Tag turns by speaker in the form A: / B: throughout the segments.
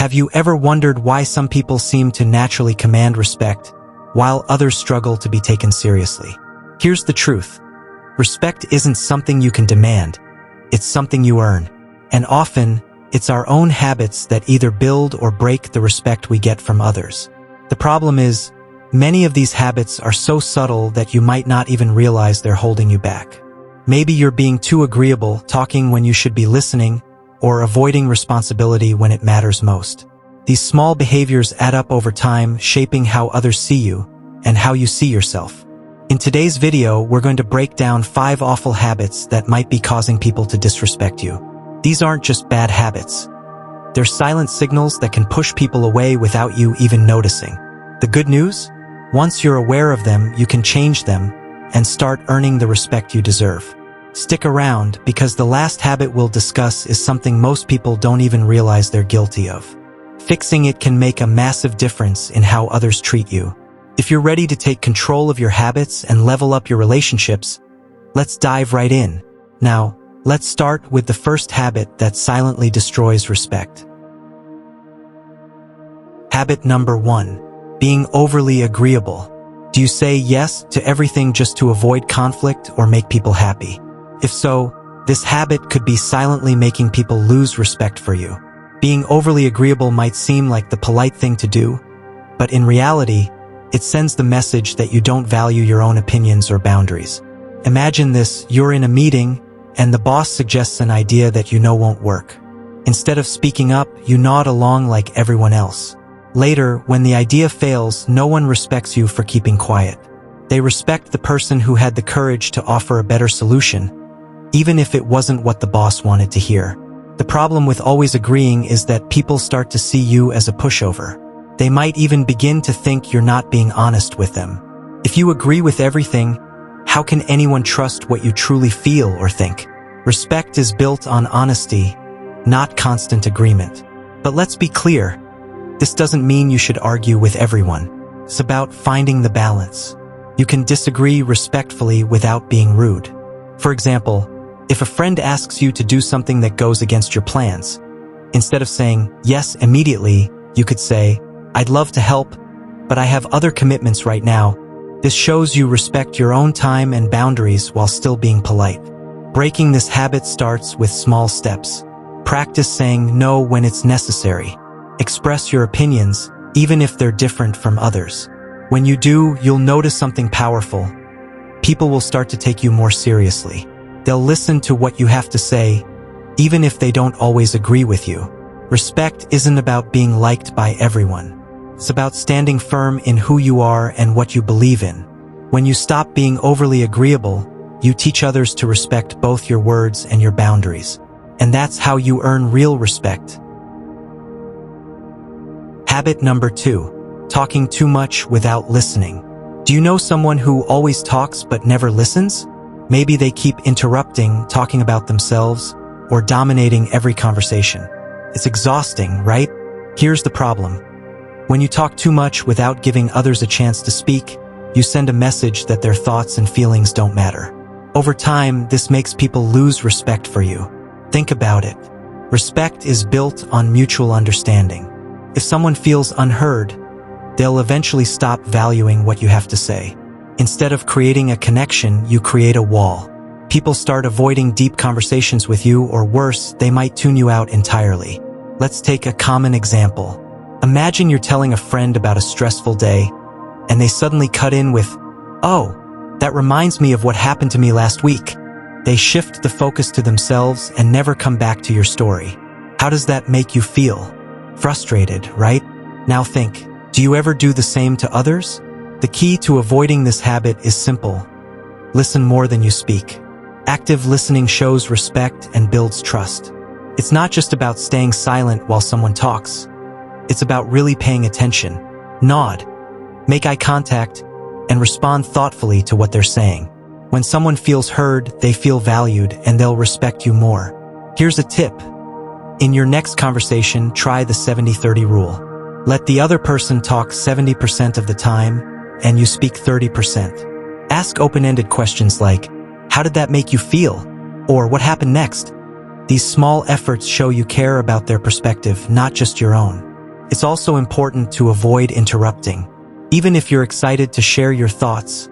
A: Have you ever wondered why some people seem to naturally command respect, while others struggle to be taken seriously? Here's the truth. Respect isn't something you can demand, it's something you earn. And often, it's our own habits that either build or break the respect we get from others. The problem is, many of these habits are so subtle that you might not even realize they're holding you back. Maybe you're being too agreeable, talking when you should be listening, or avoiding responsibility when it matters most. These small behaviors add up over time, shaping how others see you and how you see yourself. In today's video, we're going to break down 5 awful habits that might be causing people to disrespect you. These aren't just bad habits. They're silent signals that can push people away without you even noticing. The good news? Once you're aware of them, you can change them and start earning the respect you deserve. Stick around, because the last habit we'll discuss is something most people don't even realize they're guilty of. Fixing it can make a massive difference in how others treat you. If you're ready to take control of your habits and level up your relationships, let's dive right in. Now, let's start with the first habit that silently destroys respect. Habit number 1. Being overly agreeable. Do you say yes to everything just to avoid conflict or make people happy? If so, this habit could be silently making people lose respect for you. Being overly agreeable might seem like the polite thing to do, but in reality, it sends the message that you don't value your own opinions or boundaries. Imagine this: you're in a meeting, and the boss suggests an idea that you know won't work. Instead of speaking up, you nod along like everyone else. Later, when the idea fails, no one respects you for keeping quiet. They respect the person who had the courage to offer a better solution, even if it wasn't what the boss wanted to hear. The problem with always agreeing is that people start to see you as a pushover. They might even begin to think you're not being honest with them. If you agree with everything, how can anyone trust what you truly feel or think? Respect is built on honesty, not constant agreement. But let's be clear, this doesn't mean you should argue with everyone. It's about finding the balance. You can disagree respectfully without being rude. For example, if a friend asks you to do something that goes against your plans, instead of saying yes immediately, you could say, "I'd love to help, but I have other commitments right now." This shows you respect your own time and boundaries while still being polite. Breaking this habit starts with small steps. Practice saying no when it's necessary. Express your opinions, even if they're different from others. When you do, you'll notice something powerful. People will start to take you more seriously. They'll listen to what you have to say, even if they don't always agree with you. Respect isn't about being liked by everyone. It's about standing firm in who you are and what you believe in. When you stop being overly agreeable, you teach others to respect both your words and your boundaries. And that's how you earn real respect. Habit number 2. Talking too much without listening. Do you know someone who always talks but never listens? Maybe they keep interrupting, talking about themselves, or dominating every conversation. It's exhausting, right? Here's the problem. When you talk too much without giving others a chance to speak, you send a message that their thoughts and feelings don't matter. Over time, this makes people lose respect for you. Think about it. Respect is built on mutual understanding. If someone feels unheard, they'll eventually stop valuing what you have to say. Instead of creating a connection, you create a wall. People start avoiding deep conversations with you, or worse, they might tune you out entirely. Let's take a common example. Imagine you're telling a friend about a stressful day, and they suddenly cut in with, "Oh, that reminds me of what happened to me last week." They shift the focus to themselves and never come back to your story. How does that make you feel? Frustrated, right? Now think, do you ever do the same to others? The key to avoiding this habit is simple. Listen more than you speak. Active listening shows respect and builds trust. It's not just about staying silent while someone talks. It's about really paying attention. Nod, make eye contact, and respond thoughtfully to what they're saying. When someone feels heard, they feel valued, and they'll respect you more. Here's a tip. In your next conversation, try the 70-30 rule. Let the other person talk 70% of the time, and you speak 30%. Ask open-ended questions like, "How did that make you feel?" Or "What happened next?" These small efforts show you care about their perspective, not just your own. It's also important to avoid interrupting. Even if you're excited to share your thoughts,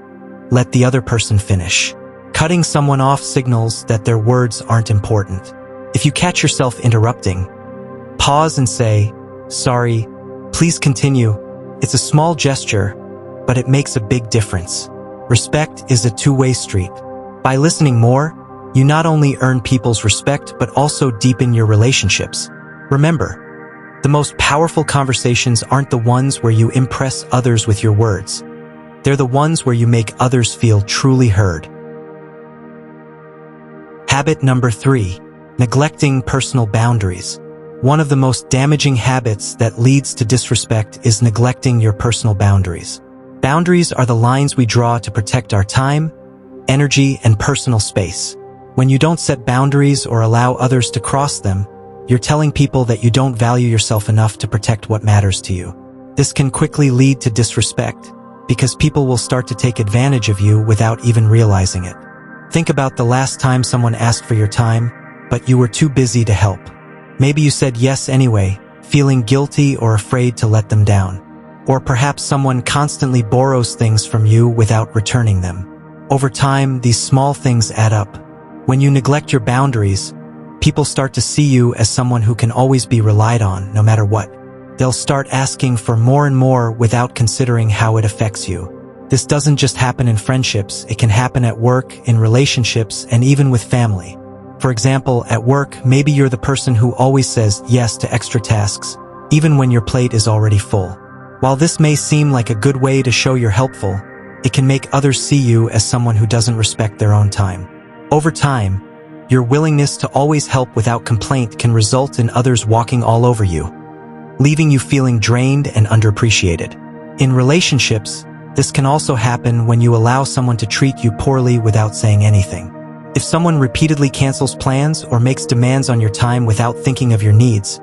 A: let the other person finish. Cutting someone off signals that their words aren't important. If you catch yourself interrupting, pause and say, "Sorry, please continue." It's a small gesture, but it makes a big difference. Respect is a two-way street. By listening more, you not only earn people's respect but also deepen your relationships. Remember, the most powerful conversations aren't the ones where you impress others with your words. They're the ones where you make others feel truly heard. Habit number 3, neglecting personal boundaries. One of the most damaging habits that leads to disrespect is neglecting your personal boundaries. Boundaries are the lines we draw to protect our time, energy, and personal space. When you don't set boundaries or allow others to cross them, you're telling people that you don't value yourself enough to protect what matters to you. This can quickly lead to disrespect, because people will start to take advantage of you without even realizing it. Think about the last time someone asked for your time, but you were too busy to help. Maybe you said yes anyway, feeling guilty or afraid to let them down. Or perhaps someone constantly borrows things from you without returning them. Over time, these small things add up. When you neglect your boundaries, people start to see you as someone who can always be relied on, no matter what. They'll start asking for more and more without considering how it affects you. This doesn't just happen in friendships, it can happen at work, in relationships, and even with family. For example, at work, maybe you're the person who always says yes to extra tasks, even when your plate is already full. While this may seem like a good way to show you're helpful, it can make others see you as someone who doesn't respect their own time. Over time, your willingness to always help without complaint can result in others walking all over you, leaving you feeling drained and underappreciated. In relationships, this can also happen when you allow someone to treat you poorly without saying anything. If someone repeatedly cancels plans or makes demands on your time without thinking of your needs,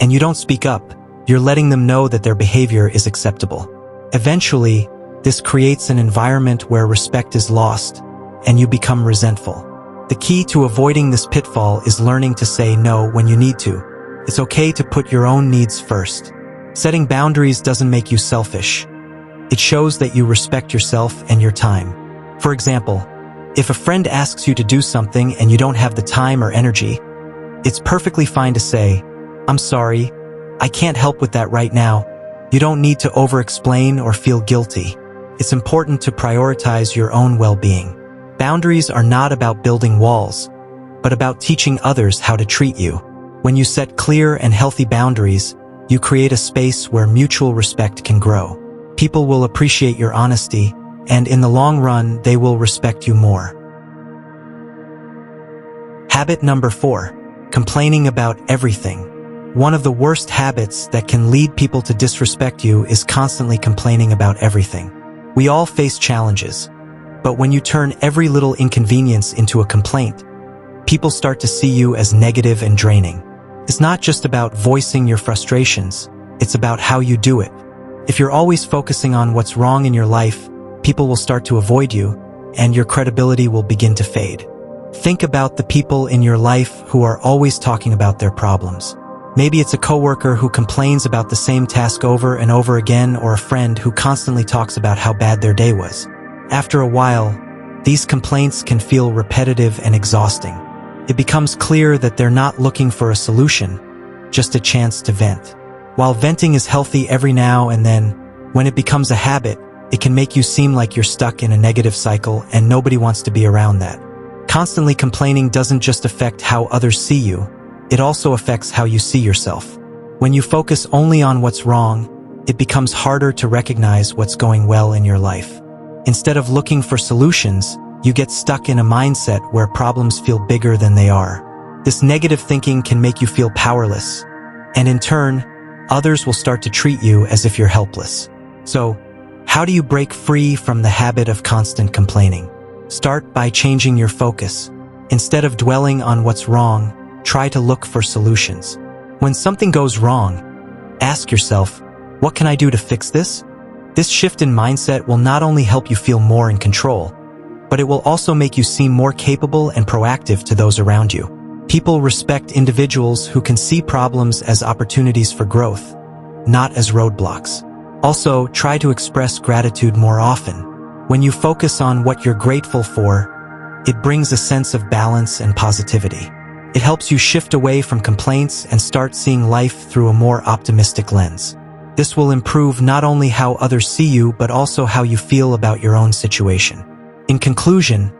A: and you don't speak up, you're letting them know that their behavior is acceptable. Eventually, this creates an environment where respect is lost, and you become resentful. The key to avoiding this pitfall is learning to say no when you need to. It's okay to put your own needs first. Setting boundaries doesn't make you selfish. It shows that you respect yourself and your time. For example, if a friend asks you to do something and you don't have the time or energy, it's perfectly fine to say, "I'm sorry, I can't help with that right now." You don't need to over-explain or feel guilty. It's important to prioritize your own well-being. Boundaries are not about building walls, but about teaching others how to treat you. When you set clear and healthy boundaries, you create a space where mutual respect can grow. People will appreciate your honesty, and in the long run, they will respect you more. Habit number 4, complaining about everything. One of the worst habits that can lead people to disrespect you is constantly complaining about everything. We all face challenges, but when you turn every little inconvenience into a complaint, people start to see you as negative and draining. It's not just about voicing your frustrations, it's about how you do it. If you're always focusing on what's wrong in your life, people will start to avoid you, and your credibility will begin to fade. Think about the people in your life who are always talking about their problems. Maybe it's a coworker who complains about the same task over and over again, or a friend who constantly talks about how bad their day was. After a while, these complaints can feel repetitive and exhausting. It becomes clear that they're not looking for a solution, just a chance to vent. While venting is healthy every now and then, when it becomes a habit, it can make you seem like you're stuck in a negative cycle, and nobody wants to be around that. Constantly complaining doesn't just affect how others see you, it also affects how you see yourself. When you focus only on what's wrong, it becomes harder to recognize what's going well in your life. Instead of looking for solutions, you get stuck in a mindset where problems feel bigger than they are. This negative thinking can make you feel powerless, and in turn, others will start to treat you as if you're helpless. So, how do you break free from the habit of constant complaining? Start by changing your focus. Instead of dwelling on what's wrong, try to look for solutions. When something goes wrong, ask yourself, what can I do to fix this? This shift in mindset will not only help you feel more in control, but it will also make you seem more capable and proactive to those around you. People respect individuals who can see problems as opportunities for growth, not as roadblocks. Also, try to express gratitude more often. When you focus on what you're grateful for, it brings a sense of balance and positivity. It helps you shift away from complaints and start seeing life through a more optimistic lens. This will improve not only how others see you, but also how you feel about your own situation. In conclusion,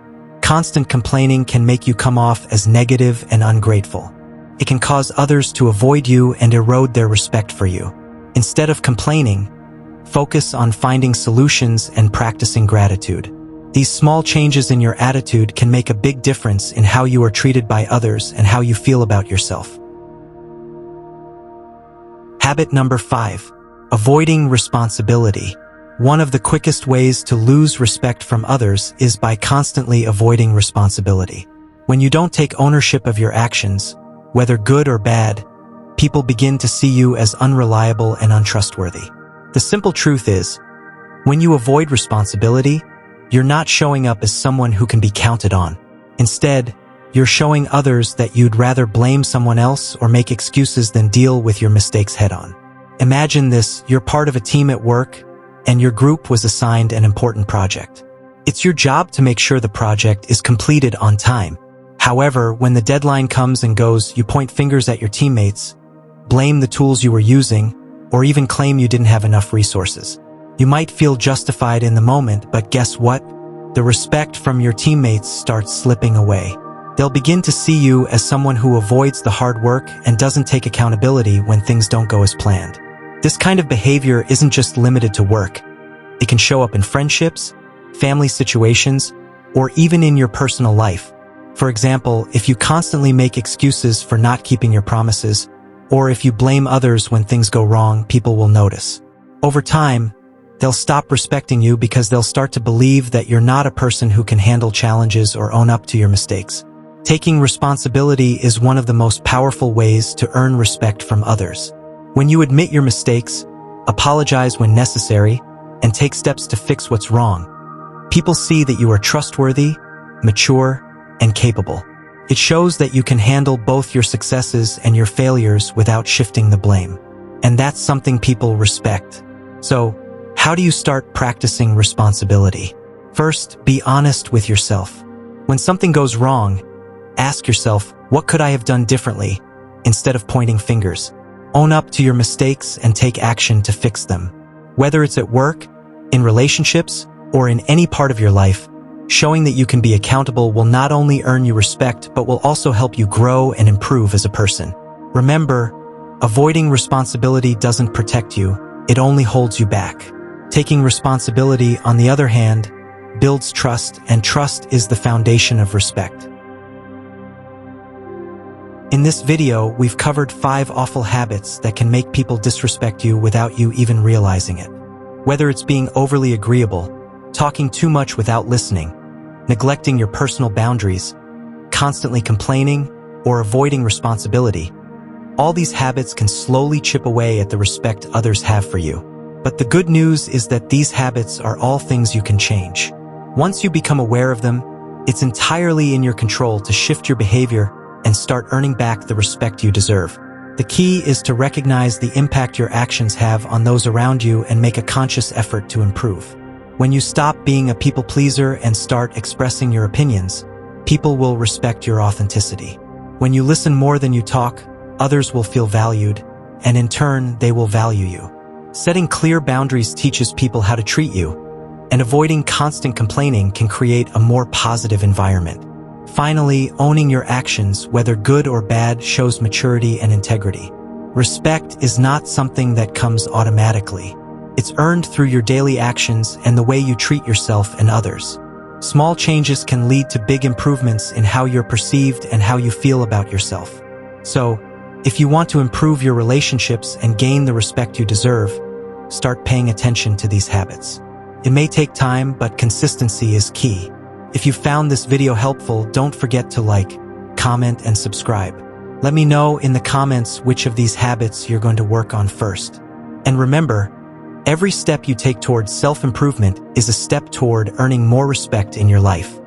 A: constant complaining can make you come off as negative and ungrateful. It can cause others to avoid you and erode their respect for you. Instead of complaining, focus on finding solutions and practicing gratitude. These small changes in your attitude can make a big difference in how you are treated by others and how you feel about yourself. Habit number 5. Avoiding responsibility. One of the quickest ways to lose respect from others is by constantly avoiding responsibility. When you don't take ownership of your actions, whether good or bad, people begin to see you as unreliable and untrustworthy. The simple truth is, when you avoid responsibility, you're not showing up as someone who can be counted on. Instead, you're showing others that you'd rather blame someone else or make excuses than deal with your mistakes head-on. Imagine this: you're part of a team at work, and your group was assigned an important project. It's your job to make sure the project is completed on time. However, when the deadline comes and goes, you point fingers at your teammates, blame the tools you were using, or even claim you didn't have enough resources. You might feel justified in the moment, but guess what? The respect from your teammates starts slipping away. They'll begin to see you as someone who avoids the hard work and doesn't take accountability when things don't go as planned. This kind of behavior isn't just limited to work. It can show up in friendships, family situations, or even in your personal life. For example, if you constantly make excuses for not keeping your promises, or if you blame others when things go wrong, people will notice. Over time, they'll stop respecting you because they'll start to believe that you're not a person who can handle challenges or own up to your mistakes. Taking responsibility is one of the most powerful ways to earn respect from others. When you admit your mistakes, apologize when necessary, and take steps to fix what's wrong, people see that you are trustworthy, mature, and capable. It shows that you can handle both your successes and your failures without shifting the blame. And that's something people respect. So, how do you start practicing responsibility? First, be honest with yourself. When something goes wrong, ask yourself, what could I have done differently? Instead of pointing fingers. Own up to your mistakes and take action to fix them. Whether it's at work, in relationships, or in any part of your life, showing that you can be accountable will not only earn you respect, but will also help you grow and improve as a person. Remember, avoiding responsibility doesn't protect you, it only holds you back. Taking responsibility, on the other hand, builds trust, and trust is the foundation of respect. In this video, we've covered 5 awful habits that can make people disrespect you without you even realizing it. Whether it's being overly agreeable, talking too much without listening, neglecting your personal boundaries, constantly complaining, or avoiding responsibility, all these habits can slowly chip away at the respect others have for you. But the good news is that these habits are all things you can change. Once you become aware of them, it's entirely in your control to shift your behavior and start earning back the respect you deserve. The key is to recognize the impact your actions have on those around you and make a conscious effort to improve. When you stop being a people pleaser and start expressing your opinions, people will respect your authenticity. When you listen more than you talk, others will feel valued, and in turn, they will value you. Setting clear boundaries teaches people how to treat you, and avoiding constant complaining can create a more positive environment. Finally, owning your actions, whether good or bad, shows maturity and integrity. Respect is not something that comes automatically. It's earned through your daily actions and the way you treat yourself and others. Small changes can lead to big improvements in how you're perceived and how you feel about yourself. So, if you want to improve your relationships and gain the respect you deserve, start paying attention to these habits. It may take time, but consistency is key. If you found this video helpful, don't forget to like, comment, and subscribe. Let me know in the comments which of these habits you're going to work on first. And remember, every step you take towards self-improvement is a step toward earning more respect in your life.